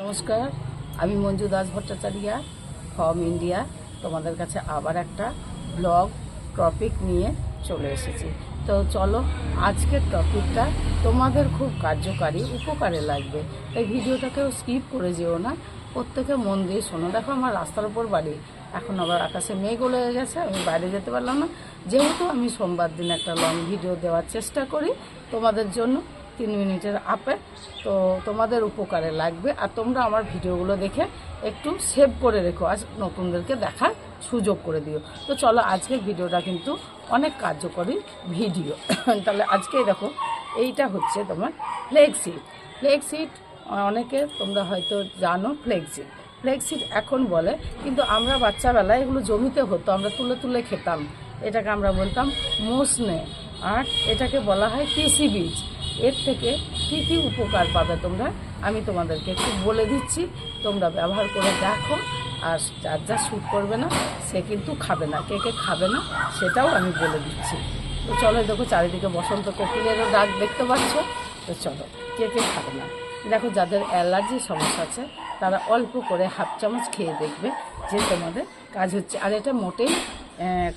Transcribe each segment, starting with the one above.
নমস্কার, আমি Manju Das Bhattacharya from India. তোমাদের কাছে আবার একটা ব্লগ টপিক নিয়ে চলে এসেছি। তো চলো, আজকের টপিকটা তোমাদের খুব কার্যকারী, উপকারে লাগবে, তাই ভিডিওটাকেও স্কিপ করে যেও না, প্রত্যেকে মন দিয়ে শোনো। দেখো, আমার রাস্তার উপর বাড়ি, এখন আবার আকাশে মেঘ হয়ে গেছে, আমি বাইরে যেতে পারলাম না। যেহেতু আমি সোমবার দিন একটা লং ভিডিও দেওয়ার চেষ্টা করি তোমাদের জন্য, 3 মিনিটের আপে, তো তোমাদের উপকারে লাগবে। আর তোমরা আমার ভিডিওগুলো দেখে একটু সেভ করে রেখো, আজ নতুনদেরকে দেখার সুযোগ করে দিও। তো চলো, আজকের ভিডিওটা কিন্তু অনেক কার্যকরী ভিডিও। তাহলে আজকেই দেখো, এইটা হচ্ছে তোমার ফ্লেক্সিড। ফ্লেক্সিড অনেকে তোমরা হয়তো জানো, ফ্লেক্সিড এখন বলে, কিন্তু আমরা বাচ্চাবেলায় এগুলো জমিতে হতো, আমরা তুলে তুলে খেতাম। এটাকে আমরা বলতাম মোসনে, আর এটাকে বলা হয় তিসি বীজ। এর থেকে কী কী উপকার পাবে তোমরা, আমি তোমাদেরকে একটু বলে দিচ্ছি, তোমরা ব্যবহার করে দেখো। আর যার যা শ্যুট করবে না সে কিন্তু খাবে না, কে কে খাবে না সেটাও আমি বলে দিচ্ছি। তো চলো, দেখো চারিদিকে বসন্ত কোকিলেরও ডাক দেখতে পাচ্ছ। তো চলো, কে কে খাবে না, দেখো যাদের অ্যালার্জির সমস্যা আছে তারা অল্প করে হাফ চামচ খেয়ে দেখবে যে তোমাদের কাজ হচ্ছে। আর এটা মোটেই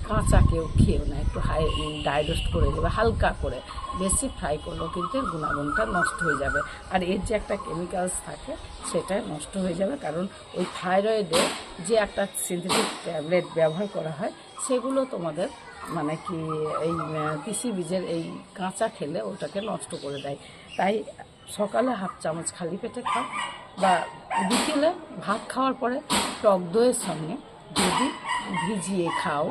কাঁচা কেউ খেয়েও না, একটু ড্রাই রোস্ট করে দেবে হালকা করে, বেশি ফ্রাই করলেও কিন্তু এর গুণাগুণটা নষ্ট হয়ে যাবে। আর এর যে একটা কেমিক্যালস থাকে সেটা নষ্ট হয়ে যাবে, কারণ ওই থাইরয়েডে যে একটা সিনথেটিক ট্যাবলেট ব্যবহার করা হয় সেগুলো তোমাদের মানে কি এই তিসি বীজের এই কাঁচা খেলে ওটাকে নষ্ট করে দেয়। তাই সকালে হাফ চামচ খালি পেটে খাও, বা বিকেলে ভাত খাওয়ার পরে টক দইয়ের সঙ্গে যদি ভিজিয়ে খাও।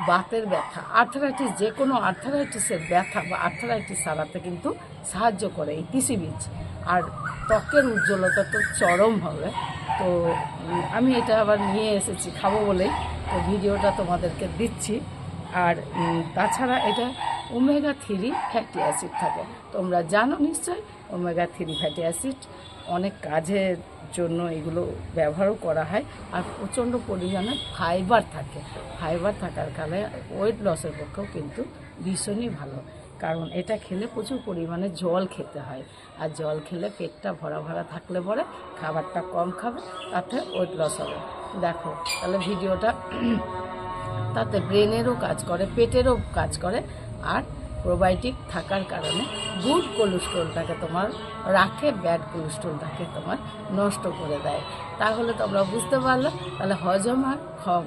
বাতের ব্যথা, আর্থারাইটিস, যে কোনো আর্থারাইটিসের ব্যথা বা আর্থারাইটিস সারাতে কিন্তু সাহায্য করে এই তিসি বীজ। আর ত্বকের উজ্জ্বলতা তো চরম হবে। তো আমি এটা আবার নিয়ে এসেছি খাবো বলেই, তো ভিডিওটা তোমাদেরকে দিচ্ছি। আর তাছাড়া এটা ওমেগা 3 ফ্যাটি অ্যাসিড থাকে, তোমরা জানো নিশ্চয়। ওমেগা 3 ফ্যাটি অ্যাসিড অনেক কাজের জন্য এগুলো ব্যবহারও করা হয়। আর প্রচণ্ড পরিমাণে ফাইবার থাকে, ফাইবার থাকার কারণে ওয়েট লসের পক্ষেও কিন্তু ভীষণই ভালো, কারণ এটা খেলে প্রচুর পরিমাণে জল খেতে হয়। আর জল খেলে পেটটা ভরা ভরা থাকলে পরে খাবারটা কম খাবে, তাতে ওয়েট লস হবে। দেখো তাহলে ভিডিওটা, তাতে ব্রেনেরও কাজ করে, পেটেরও কাজ করে। আর প্রোবায়োটিক থাকার কারণে গুড কোলেস্ট্রলটাকে তোমার রাখে, ব্যাড কোলেস্ট্রলটাকে তোমার নষ্ট করে দেয়। তাহলে তোমরা বুঝতে পারলে, তাহলে হজমার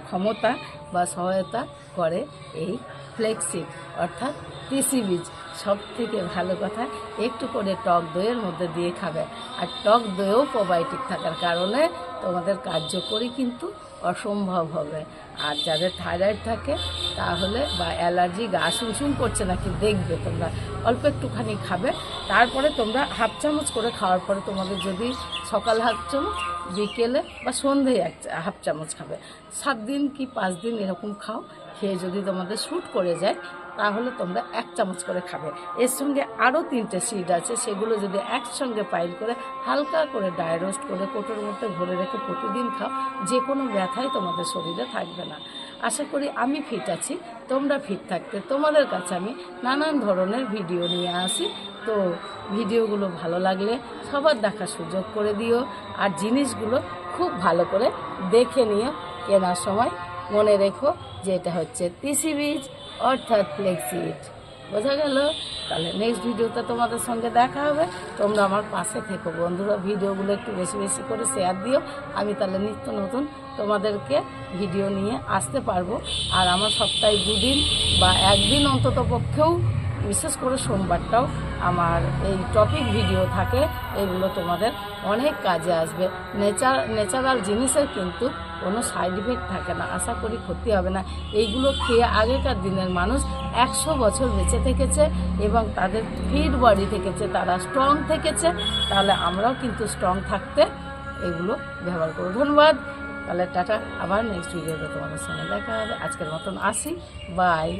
ক্ষমতা বা সহায়তা করে এই ফ্লেক্সিড অর্থাৎ তিসি বীজ। সব থেকে ভালো কথা, একটু করে টক দইয়ের মধ্যে দিয়ে খাবে। আর টক দইয়েও প্রোবায়োটিক থাকার কারণে তোমাদের কার্যকরী কিন্তু অসম্ভব হবে। আর যাদের থাইরয়েড থাকে তাহলে, বা অ্যালার্জি, গা শুনশুন করছে নাকি দেখবে, তোমরা অল্প একটুখানি খাবে। তারপরে তোমরা হাফ চামচ করে খাওয়ার পরে তোমাদের যদি সকাল হাফ চামচ, বিকেলে বা সন্ধ্যেয় হাফ চামচ খাবে। 7 দিন কি 5 দিন এরকম খাও, খেয়ে যদি তোমাদের শ্যুট করে যায় তাহলে তোমরা 1 চামচ করে খাবে। এর সঙ্গে আরও 3টে সিড আছে, সেগুলো যদি একসঙ্গে পাইল করে হালকা করে ড্রাই রোস্ট করে কোটোর মধ্যে ভরে রেখে প্রতিদিন খাও, যে কোনো ব্যথাই তোমাদের শরীরে থাকবে না। আশা করি আমি ফিট আছি, তোমরা ফিট থাকতে তোমাদের কাছে আমি নানান ধরনের ভিডিও নিয়ে আসি। তো ভিডিওগুলো ভালো লাগলে সবার দেখার সুযোগ করে দিও। আর জিনিসগুলো খুব ভালো করে দেখে নিও, কেনার সময় মনে রেখো যে এটা হচ্ছে তিসি বীজ অর্থাৎ ফ্লেক্সিড। বোঝা গেল? তাহলে নেক্সট ভিডিওতে তোমাদের সঙ্গে দেখা হবে। তোমরা আমার পাশে থেকো বন্ধুরা, ভিডিওগুলো একটু বেশি বেশি করে শেয়ার দিও। আমি তাহলে নিত্য নতুন তোমাদেরকে ভিডিও নিয়ে আসতে পারবো। আর আমার সপ্তাহে 2 দিন বা 1 দিন অন্তত পক্ষেও, বিশেষ করে সোমবারটাও আমার এই টপিক ভিডিও থাকে। এগুলো তোমাদের অনেক কাজে আসবে। ন্যাচারাল জিনিসের কিন্তু কোনো সাইড ইফেক্ট থাকে না, আশা করি ক্ষতি হবে না। এইগুলো খেয়ে আগেকার দিনের মানুষ 100 বছর বেঁচে থেকেছে এবং তাদের ফিট বডি থেকেছে, তারা স্ট্রং থেকেছে। তাহলে আমরাও কিন্তু স্ট্রং থাকতে এগুলো ব্যবহার করব। ধন্যবাদ। তাহলে টাটা, আবার নেক্সট ভিডিওতে তোমাদের সঙ্গে দেখা হবে। আজকের মতন আসি, বাই।